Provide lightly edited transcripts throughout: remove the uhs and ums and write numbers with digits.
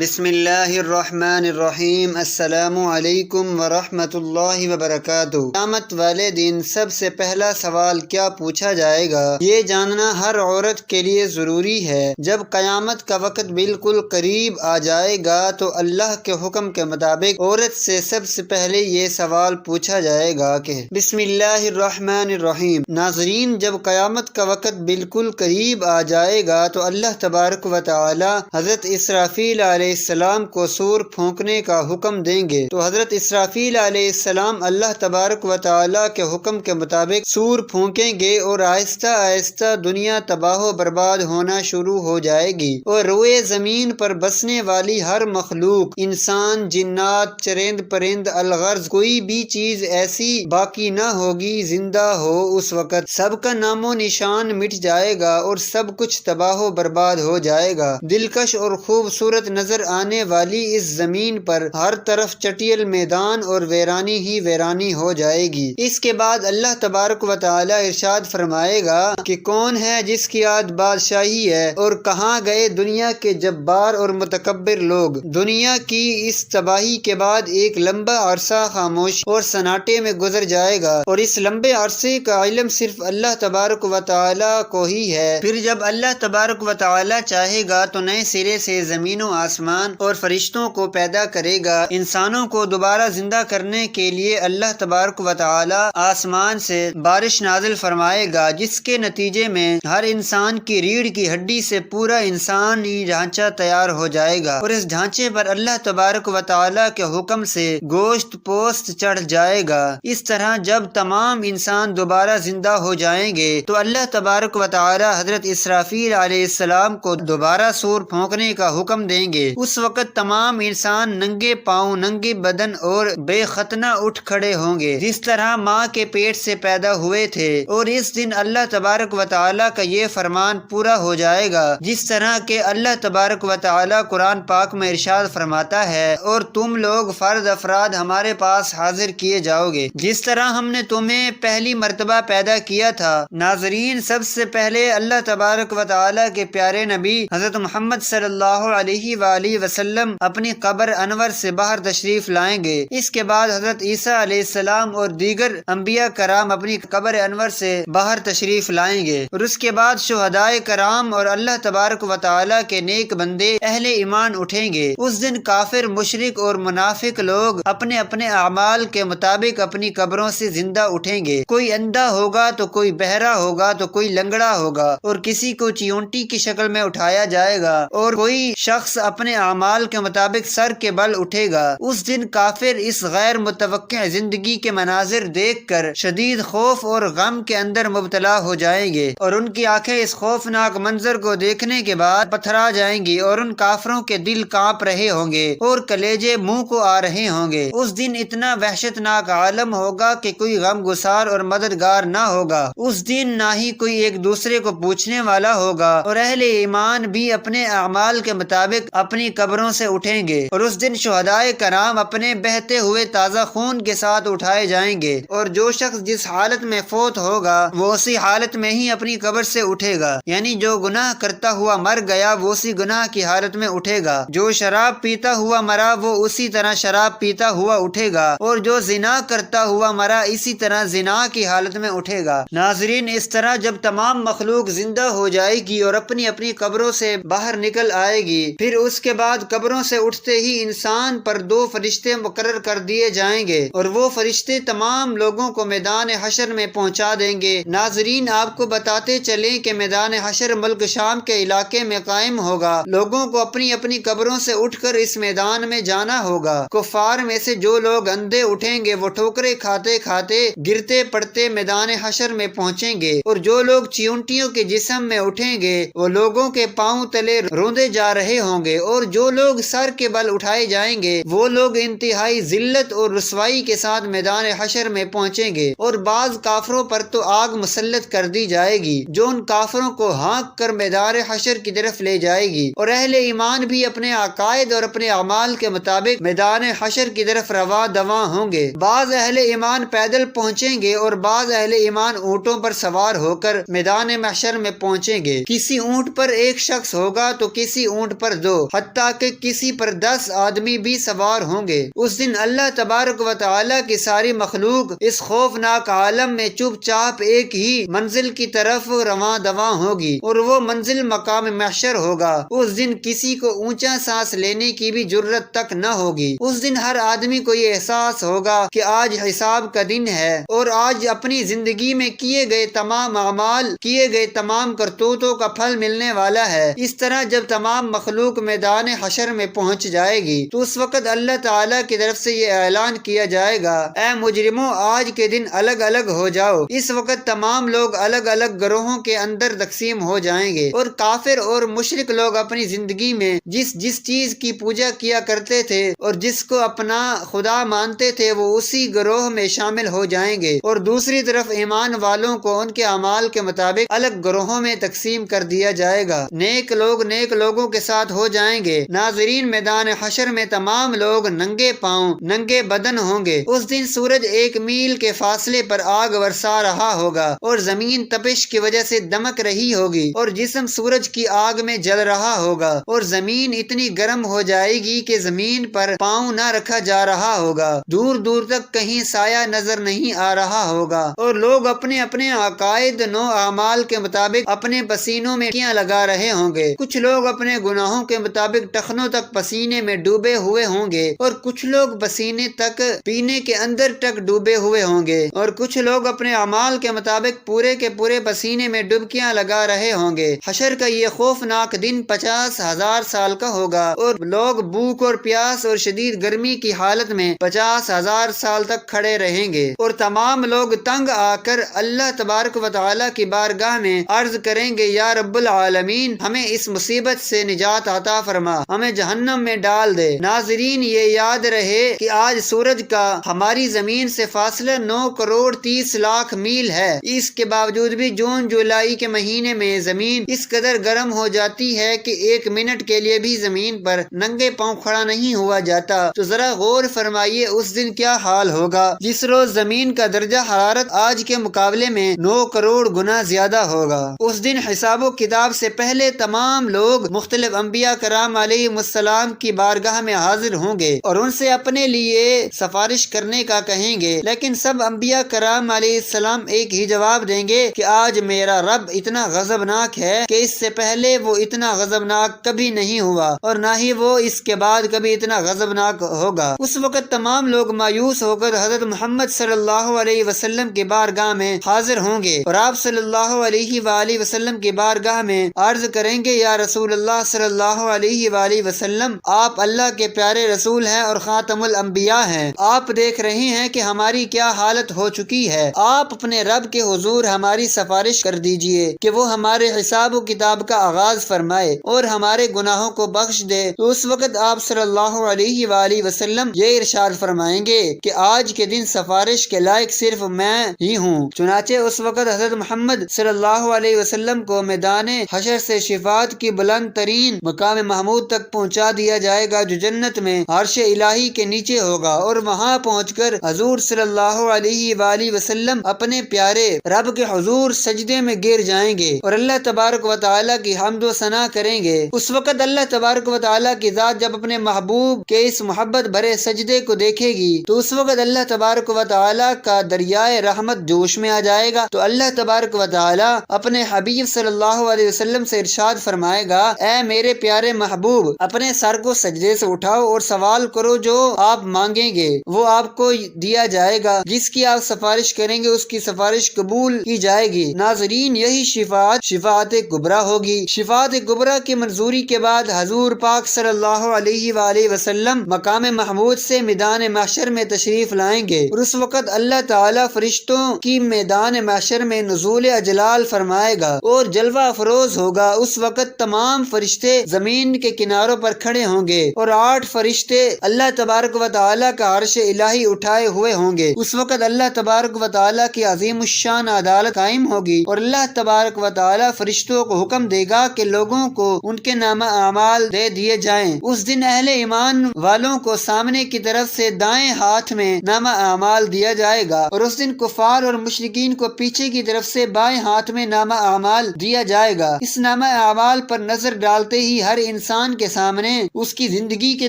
بسم اللہ الرحمن الرحیم۔ السلام علیکم ورحمۃ اللہ وبرکاتہ۔ قیامت والے دن سب سے پہلا سوال کیا پوچھا جائے گا، یہ جاننا ہر عورت کے لیے ضروری ہے۔ جب قیامت کا وقت بالکل قریب آ جائے گا تو اللہ کے حکم کے مطابق عورت سے سب سے پہلے یہ سوال پوچھا جائے گا کہ بسم اللہ الرحمن الرحیم۔ ناظرین، جب قیامت کا وقت بالکل قریب آ جائے گا تو اللہ تبارک و تعالی حضرت اسرافیل علیہ السلام کو سور پھونکنے کا حکم دیں گے، تو حضرت اسرافیل علیہ السلام اللہ تبارک و تعالی کے حکم کے مطابق سور پھونکیں گے اور آہستہ آہستہ دنیا تباہ و برباد ہونا شروع ہو جائے گی، اور روئے زمین پر بسنے والی ہر مخلوق، انسان، جنات، چرند پرند، الغرض کوئی بھی چیز ایسی باقی نہ ہوگی زندہ ہو۔ اس وقت سب کا نام و نشان مٹ جائے گا اور سب کچھ تباہ و برباد ہو جائے گا۔ دلکش اور خوبصورت نظر آنے والی اس زمین پر ہر طرف چٹیل میدان اور ویرانی ہی ویرانی ہو جائے گی۔ اس کے بعد اللہ تبارک و تعالی ارشاد فرمائے گا کہ کون ہے جس کی آج بادشاہی ہے، اور کہاں گئے دنیا کے جبار اور متکبر لوگ۔ دنیا کی اس تباہی کے بعد ایک لمبا عرصہ خاموش اور سناٹے میں گزر جائے گا، اور اس لمبے عرصے کا علم صرف اللہ تبارک و تعالی کو ہی ہے۔ پھر جب اللہ تبارک و تعالی چاہے گا تو نئے سرے سے زمین و آسمان اور فرشتوں کو پیدا کرے گا۔ انسانوں کو دوبارہ زندہ کرنے کے لیے اللہ تبارک و تعالی آسمان سے بارش نازل فرمائے گا، جس کے نتیجے میں ہر انسان کی ریڑھ کی ہڈی سے پورا انسانی ڈھانچہ تیار ہو جائے گا، اور اس ڈھانچے پر اللہ تبارک و تعالی کے حکم سے گوشت پوست چڑھ جائے گا۔ اس طرح جب تمام انسان دوبارہ زندہ ہو جائیں گے تو اللہ تبارک و تعالی حضرت اسرافیل علیہ السلام کو دوبارہ سور پھونکنے کا حکم دیں گے۔ اس وقت تمام انسان ننگے پاؤں، ننگے بدن اور بے ختنہ اٹھ کھڑے ہوں گے، جس طرح ماں کے پیٹ سے پیدا ہوئے تھے، اور اس دن اللہ تبارک و تعالی کا یہ فرمان پورا ہو جائے گا، جس طرح کہ اللہ تبارک و تعالی قرآن پاک میں ارشاد فرماتا ہے، اور تم لوگ فرد افراد ہمارے پاس حاضر کیے جاؤ گے جس طرح ہم نے تمہیں پہلی مرتبہ پیدا کیا تھا۔ ناظرین، سب سے پہلے اللہ تبارک و تعالی کے پیارے نبی حضرت محمد صلی اللہ علیہ وآلہ وسلم اپنی قبر انور سے باہر تشریف لائیں گے۔ اس کے بعد حضرت عیسیٰ علیہ السلام اور دیگر انبیاء کرام اپنی قبر انور سے باہر تشریف لائیں گے، اور اس کے بعد شہدائے کرام اور اللہ تبارک و تعالی کے نیک بندے اہل ایمان اٹھیں گے۔ اس دن کافر، مشرک اور منافق لوگ اپنے اپنے اعمال کے مطابق اپنی قبروں سے زندہ اٹھیں گے۔ کوئی اندھا ہوگا تو کوئی بہرا ہوگا تو کوئی لنگڑا ہوگا، اور کسی کو چیونٹی کی شکل میں اٹھایا جائے گا، اور کوئی شخص اپنے اعمال کے مطابق سر کے بل اٹھے گا۔ اس دن کافر اس غیر متوقع زندگی کے مناظر دیکھ کر شدید خوف اور غم کے اندر مبتلا ہو جائیں گے، اور ان کی آنکھیں اس خوفناک منظر کو دیکھنے کے بعد پتھرا جائیں گی، اور ان کافروں کے دل کانپ رہے ہوں گے اور کلیجے منہ کو آ رہے ہوں گے۔ اس دن اتنا وحشت ناک عالم ہوگا کہ کوئی غم گسار اور مددگار نہ ہوگا۔ اس دن نہ ہی کوئی ایک دوسرے کو پوچھنے والا ہوگا، اور اہل ایمان بھی اپنے اعمال کے مطابق اپنی قبروں سے اٹھیں گے، اور اس دن شہدائے کرام اپنے بہتے ہوئے تازہ خون کے ساتھ اٹھائے جائیں گے، اور جو شخص جس حالت میں فوت ہوگا وہ اسی حالت میں ہی اپنی قبر سے اٹھے گا، یعنی جو گناہ کرتا ہوا مر گیا وہ اسی گناہ کی حالت میں اٹھے گا، جو شراب پیتا ہوا مرا وہ اسی طرح شراب پیتا ہوا اٹھے گا، اور جو زنا کرتا ہوا مرا اسی طرح زنا کی حالت میں اٹھے گا۔ ناظرین، اس طرح جب تمام مخلوق زندہ ہو جائے گی اور اپنی اپنی قبروں سے باہر نکل آئے گی، پھر اس کے بعد قبروں سے اٹھتے ہی انسان پر دو فرشتے مقرر کر دیے جائیں گے، اور وہ فرشتے تمام لوگوں کو میدان حشر میں پہنچا دیں گے۔ ناظرین، آپ کو بتاتے چلیں کہ میدان حشر ملک شام کے علاقے میں قائم ہوگا۔ لوگوں کو اپنی اپنی قبروں سے اٹھ کر اس میدان میں جانا ہوگا۔ کفار میں سے جو لوگ اندھے اٹھیں گے وہ ٹھوکریں کھاتے کھاتے گرتے پڑتے میدان حشر میں پہنچیں گے، اور جو لوگ چیونٹیوں کے جسم میں اٹھیں گے وہ لوگوں کے پاؤں تلے روندے جا رہے ہوں گے، اور جو لوگ سر کے بل اٹھائے جائیں گے وہ لوگ انتہائی ذلت اور رسوائی کے ساتھ میدان حشر میں پہنچیں گے، اور بعض کافروں پر تو آگ مسلط کر دی جائے گی جو ان کافروں کو ہانک کر میدان حشر کی طرف لے جائے گی، اور اہل ایمان بھی اپنے عقائد اور اپنے اعمال کے مطابق میدان حشر کی طرف رواں دواں ہوں گے۔ بعض اہل ایمان پیدل پہنچیں گے اور بعض اہل ایمان اونٹوں پر سوار ہو کر میدان محشر میں پہنچیں گے۔ کسی اونٹ پر ایک شخص ہوگا تو کسی اونٹ پر دو، حتیٰ کہ کسی پر 10 آدمی بھی سوار ہوں گے۔ اس دن اللہ تبارک و تعالی کی ساری مخلوق اس خوفناک عالم میں چپ چاپ ایک ہی منزل کی طرف رواں دواں ہوگی، اور وہ منزل مقام محشر ہوگا۔ اس دن کسی کو اونچا سانس لینے کی بھی جرت تک نہ ہوگی۔ اس دن ہر آدمی کو یہ احساس ہوگا کہ آج حساب کا دن ہے، اور آج اپنی زندگی میں کیے گئے تمام اعمال، کیے گئے تمام کرتوتوں کا پھل ملنے والا ہے۔ اس طرح جب تمام مخلوق میدان حشر میں پہنچ جائے گی تو اس وقت اللہ تعالیٰ کی طرف سے یہ اعلان کیا جائے گا، اے مجرموں، آج کے دن الگ الگ ہو جاؤ۔ اس وقت تمام لوگ الگ الگ گروہوں کے اندر تقسیم ہو جائیں گے، اور کافر اور مشرک لوگ اپنی زندگی میں جس چیز کی پوجا کیا کرتے تھے اور جس کو اپنا خدا مانتے تھے وہ اسی گروہ میں شامل ہو جائیں گے، اور دوسری طرف ایمان والوں کو ان کے اعمال کے مطابق الگ گروہوں میں تقسیم کر دیا جائے گا۔ نیک لوگ نیک لوگوں کے ساتھ ہو جائیں گے۔ ناظرین، میدان حشر میں تمام لوگ ننگے پاؤں، ننگے بدن ہوں گے۔ اس دن سورج 1 میل کے فاصلے پر آگ برسا رہا ہوگا، اور زمین تپش کی وجہ سے دمک رہی ہوگی، اور جسم سورج کی آگ میں جل رہا ہوگا، اور زمین اتنی گرم ہو جائے گی کہ زمین پر پاؤں نہ رکھا جا رہا ہوگا، دور دور تک کہیں سایہ نظر نہیں آ رہا ہوگا، اور لوگ اپنے اپنے عقائد نو اعمال کے مطابق اپنے پسینوں میں کیاں لگا رہے ہوں گے۔ کچھ لوگ اپنے گناہوں کے مطابق ٹخنوں تک پسینے میں ڈوبے ہوئے ہوں گے، اور کچھ لوگ پسینے تک پینے کے اندر تک ڈوبے ہوئے ہوں گے، اور کچھ لوگ اپنے اعمال کے مطابق پورے کے پورے پسینے میں ڈبکیاں لگا رہے ہوں گے۔ حشر کا یہ خوفناک دن 50,000 سال کا ہوگا، اور لوگ بھوک اور پیاس اور شدید گرمی کی حالت میں 50,000 سال تک کھڑے رہیں گے، اور تمام لوگ تنگ آ کر اللہ تبارک و تعالی کی بارگاہ میں عرض کریں گے، یا رب العالمین، ہمیں اس مصیبت سے نجات عطا فرما، ہمیں جہنم میں ڈال دے۔ ناظرین، یہ یاد رہے کہ آج سورج کا ہماری زمین سے فاصلہ 9 کروڑ 30 لاکھ میل ہے۔ اس کے باوجود بھی جون جولائی کے مہینے میں زمین اس قدر گرم ہو جاتی ہے کہ 1 منٹ کے لیے بھی زمین پر ننگے پاؤں کھڑا نہیں ہوا جاتا۔ تو ذرا غور فرمائیے اس دن کیا حال ہوگا جس روز زمین کا درجہ حرارت آج کے مقابلے میں 9 کروڑ گنا زیادہ ہوگا۔ اس دن حساب و کتاب سے پہلے تمام لوگ مختلف انبیاء کرام علیہ السلام کی بارگاہ میں حاضر ہوں گے اور ان سے اپنے لیے سفارش کرنے کا کہیں گے، لیکن سب انبیاء کرام علیہ السلام ایک ہی جواب دیں گے کہ آج میرا رب اتنا غضبناک ہے کہ اس سے پہلے وہ اتنا غضبناک کبھی نہیں ہوا، اور نہ ہی وہ اس کے بعد کبھی اتنا غضبناک ہوگا۔ اس وقت تمام لوگ مایوس ہو کر حضرت محمد صلی اللہ علیہ وسلم کی بارگاہ میں حاضر ہوں گے، اور آپ صلی اللہ علیہ وآلہ وسلم کی بارگاہ میں عرض کریں گے، یا رسول اللہ صلی اللہ علیہ وآلہ وسلم، آپ اللہ کے پیارے رسول ہیں اور خاتم الانبیاء ہیں، آپ دیکھ رہے ہیں کہ ہماری کیا حالت ہو چکی ہے، آپ اپنے رب کے حضور ہماری سفارش کر دیجئے کہ وہ ہمارے حساب و کتاب کا آغاز فرمائے اور ہمارے گناہوں کو بخش دے۔ تو اس وقت آپ صلی اللہ علیہ وآلہ وسلم یہ ارشاد فرمائیں گے کہ آج کے دن سفارش کے لائق صرف میں ہی ہوں۔ چنانچہ اس وقت حضرت محمد صلی اللہ علیہ وسلم کو میدان حشر سے شفاعت کی بلند ترین مقام محمود تک پہنچا دیا جائے گا، جو جنت میں عرش الہی کے نیچے ہوگا، اور وہاں پہنچ کر حضور صلی اللہ علیہ وآلہ وسلم اپنے پیارے رب کے حضور سجدے میں گر جائیں گے اور اللہ تبارک و تعالیٰ کی حمد و ثنا کریں گے۔ اس وقت اللہ تبارک و تعالیٰ کی ذات جب اپنے محبوب کے اس محبت بھرے سجدے کو دیکھے گی تو اس وقت اللہ تبارک و تعالیٰ کا دریائے رحمت جوش میں آ جائے گا، تو اللہ تبارک و تعالیٰ اپنے حبیب صلی اللہ علیہ وسلم سے ارشاد فرمائے گا، اے میرے پیارے محبوب، اپنے سر کو سجدے سے اٹھاؤ اور سوال کرو، جو آپ مانگیں گے وہ آپ کو دیا جائے گا، جس کی آپ سفارش کریں گے اس کی سفارش قبول کی جائے گی۔ ناظرین، یہی شفاعت کبریٰ ہوگی۔ شفاعت کبریٰ کی منظوری کے بعد حضور پاک صلی اللہ علیہ وآلہ وسلم مقام محمود سے میدان محشر میں تشریف لائیں گے، اور اس وقت اللہ تعالیٰ فرشتوں کی میدان محشر میں نزول اجلال فرمائے گا اور جلوہ افروز ہوگا۔ اس وقت تمام فرشتے زمین کے کناروں پر کھڑے ہوں گے اور 8 فرشتے اللہ تبارک و تعالیٰ کا عرش الہی اٹھائے ہوئے ہوں گے۔ اس وقت اللہ تبارک و تعالیٰ کی عظیم الشان عدالت قائم ہوگی، اور اللہ تبارک و تعالیٰ فرشتوں کو حکم دے گا کہ لوگوں کو ان کے نامہ اعمال دے دیے جائیں۔ اس دن اہل ایمان والوں کو سامنے کی طرف سے دائیں ہاتھ میں نامہ اعمال دیا جائے گا، اور اس دن کفار اور مشرکین کو پیچھے کی طرف سے بائیں ہاتھ میں نامہ اعمال دیا جائے گا۔ اس نامہ اعمال پر نظر ڈالتے ہی ہر انسان انسان کے سامنے اس کی زندگی کے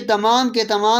تمام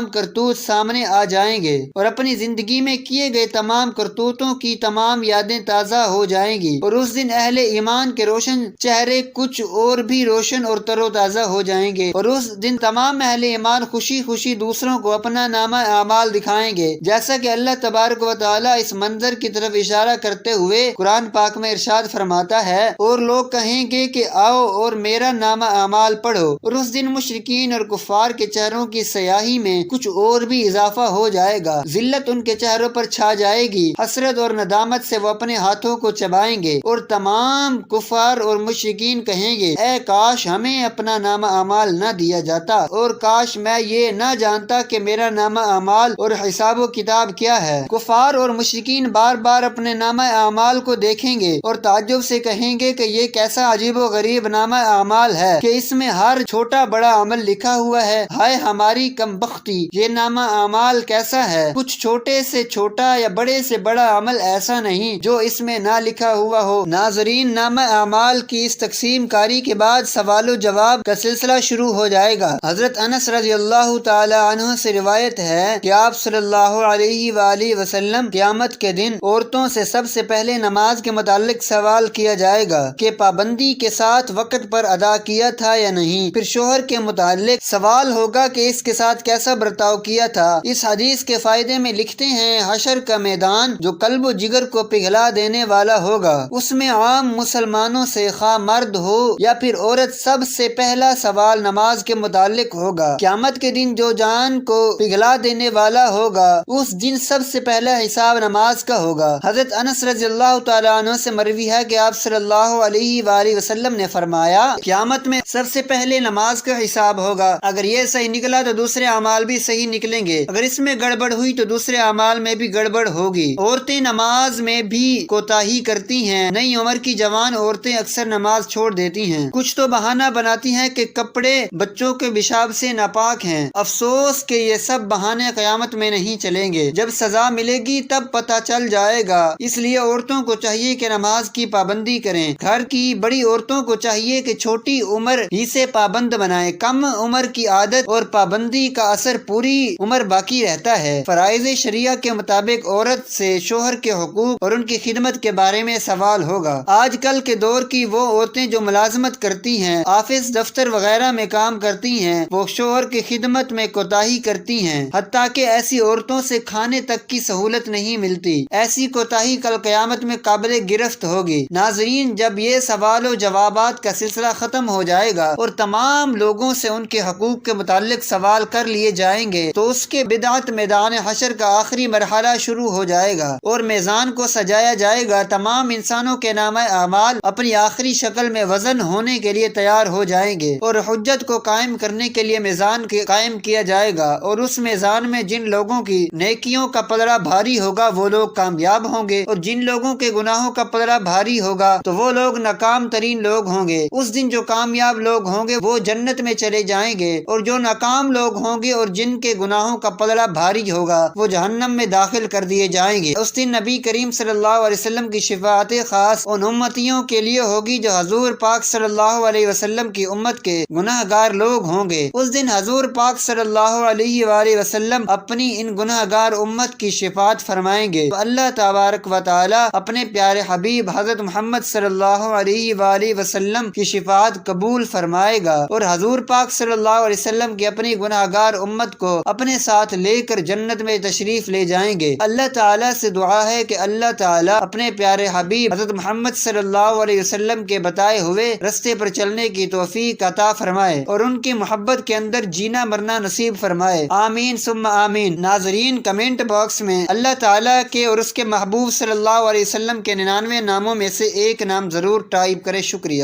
کرتوت سامنے آ جائیں گے اور اپنی زندگی میں کیے گئے تمام کرتوتوں کی تمام یادیں تازہ ہو جائیں گی، اور اس دن اہل ایمان کے روشن چہرے کچھ اور بھی روشن اور تر و تازہ ہو جائیں گے، اور اس دن تمام اہل ایمان خوشی خوشی دوسروں کو اپنا نامہ اعمال دکھائیں گے، جیسا کہ اللہ تبارک و تعالی اس منظر کی طرف اشارہ کرتے ہوئے قرآن پاک میں ارشاد فرماتا ہے، اور لوگ کہیں گے کہ آؤ اور میرا نامہ اعمال پڑھو، اور اس دن مشرکین اور کفار کے چہروں کی سیاہی میں کچھ اور بھی اضافہ ہو جائے گا، ذلت ان کے چہروں پر چھا جائے گی، حسرت اور ندامت سے وہ اپنے ہاتھوں کو چبائیں گے، اور تمام کفار اور مشرکین کہیں گے اے کاش ہمیں اپنا نامہ اعمال نہ دیا جاتا، اور کاش میں یہ نہ جانتا کہ میرا نامہ اعمال اور حساب و کتاب کیا ہے۔ کفار اور مشرکین بار بار اپنے نامہ اعمال کو دیکھیں گے اور تعجب سے کہیں گے کہ یہ کیسا عجیب و غریب نامہ اعمال ہے کہ اس میں ہر چھوٹا بڑا عمل لکھا ہوا ہے، ہائے ہماری کم بختی، یہ نامہ اعمال کیسا ہے، کچھ چھوٹے سے چھوٹا یا بڑے سے بڑا عمل ایسا نہیں جو اس میں نہ لکھا ہوا ہو۔ ناظرین، نامہ اعمال کی اس تقسیم کاری کے بعد سوال و جواب کا سلسلہ شروع ہو جائے گا۔ حضرت انس رضی اللہ تعالی عنہ سے روایت ہے کہ آپ صلی اللہ علیہ وآلہ وسلم قیامت کے دن عورتوں سے سب سے پہلے نماز کے متعلق سوال کیا جائے گا کہ پابندی کے ساتھ وقت پر ادا کیا تھا یا نہیں، پھر شوہر کے متعلق سوال ہوگا کہ اس کے ساتھ کیسا برتاؤ کیا تھا۔ اس حدیث کے فائدے میں لکھتے ہیں، حشر کا میدان جو قلب و جگر کو پگھلا دینے والا ہوگا، اس میں عام مسلمانوں سے خواہ مرد ہو یا پھر عورت سب سے پہلا سوال نماز کے متعلق ہوگا۔ قیامت کے دن جو جان کو پگھلا دینے والا ہوگا اس دن سب سے پہلا حساب نماز کا ہوگا۔ حضرت انس رضی اللہ تعالیٰ عنہ سے مروی ہے کہ آپ صلی اللہ علیہ وآلہ وسلم نے فرمایا، قیامت میں سب سے پہلے نماز کا حساب ہوگا، اگر یہ صحیح نکلا تو دوسرے اعمال بھی صحیح نکلیں گے، اگر اس میں گڑبڑ ہوئی تو دوسرے اعمال میں بھی گڑبڑ ہوگی۔ عورتیں نماز میں بھی کوتاہی کرتی ہیں، نئی عمر کی جوان عورتیں اکثر نماز چھوڑ دیتی ہیں، کچھ تو بہانہ بناتی ہیں کہ کپڑے بچوں کے پیشاب سے ناپاک ہیں، افسوس کہ یہ سب بہانے قیامت میں نہیں چلیں گے، جب سزا ملے گی تب پتہ چل جائے گا۔ اس لیے عورتوں کو چاہیے کہ نماز کی پابندی کریں، گھر کی بڑی عورتوں کو چاہیے کہ چھوٹی عمر ہی سے پابند بنائیں، کم عمر کی عادت اور پابندی کا اثر پوری عمر باقی رہتا ہے۔ فرائض شریعہ کے مطابق عورت سے شوہر کے حقوق اور ان کی خدمت کے بارے میں سوال ہوگا۔ آج کل کے دور کی وہ عورتیں جو ملازمت کرتی ہیں، آفس دفتر وغیرہ میں کام کرتی ہیں، وہ شوہر کی خدمت میں کوتاہی کرتی ہیں، حتیٰ کہ ایسی عورتوں سے کھانے تک کی سہولت نہیں ملتی، ایسی کوتاہی کل قیامت میں قابل گرفت ہوگی۔ ناظرین، جب یہ سوال و جوابات کا سلسلہ ختم ہو جائے گا اور تمام لوگوں سے ان کے حقوق کے متعلق سوال کر لیے جائیں گے تو اس کے بعد میدان حشر کا آخری مرحلہ شروع ہو جائے گا اور میزان کو سجایا جائے گا، تمام انسانوں کے نامہ اعمال اپنی آخری شکل میں وزن ہونے کے لیے تیار ہو جائیں گے، اور حجت کو قائم کرنے کے لیے میزان قائم کیا جائے گا، اور اس میزان میں جن لوگوں کی نیکیوں کا پلڑا بھاری ہوگا وہ لوگ کامیاب ہوں گے، اور جن لوگوں کے گناہوں کا پلڑا بھاری ہوگا تو وہ لوگ ناکام ترین لوگ ہوں گے۔ اس دن جو کامیاب لوگ ہوں گے وہ جنت میں چلے جائیں گے، اور جو ناکام لوگ ہوں گے اور جن کے گناہوں کا پلڑا بھاری ہوگا وہ جہنم میں داخل کر دیے جائیں گے۔ اس دن نبی کریم صلی اللہ علیہ وسلم کی شفاعت خاص ان امتیوں کے لیے ہوگی جو حضور پاک صلی اللہ علیہ وسلم کی امت کے گناہ گار لوگ ہوں گے۔ اس دن حضور پاک صلی اللہ علیہ وآلہ وسلم اپنی ان گناہ گار امت کی شفاعت فرمائیں گے تو اللہ تبارک و تعالی اپنے پیارے حبیب حضرت محمد صلی اللہ علیہ وآلہ وسلم کی شفاعت قبول فرمائے گا، اور حضور پاک صلی اللہ علیہ وسلم کی اپنی گناہ گار امت کو اپنے ساتھ لے کر جنت میں تشریف لے جائیں گے۔ اللہ تعالی سے دعا ہے کہ اللہ تعالی اپنے پیارے حبیب حضرت محمد صلی اللہ علیہ وسلم کے بتائے ہوئے رستے پر چلنے کی توفیق عطا فرمائے اور ان کی محبت کے اندر جینا مرنا نصیب فرمائے، آمین ثم آمین۔ ناظرین، کمنٹ باکس میں اللہ تعالیٰ کے اور اس کے محبوب صلی اللہ علیہ وسلم کے 99 ناموں میں سے ایک نام ضرور ٹائپ کرے۔ شکریہ۔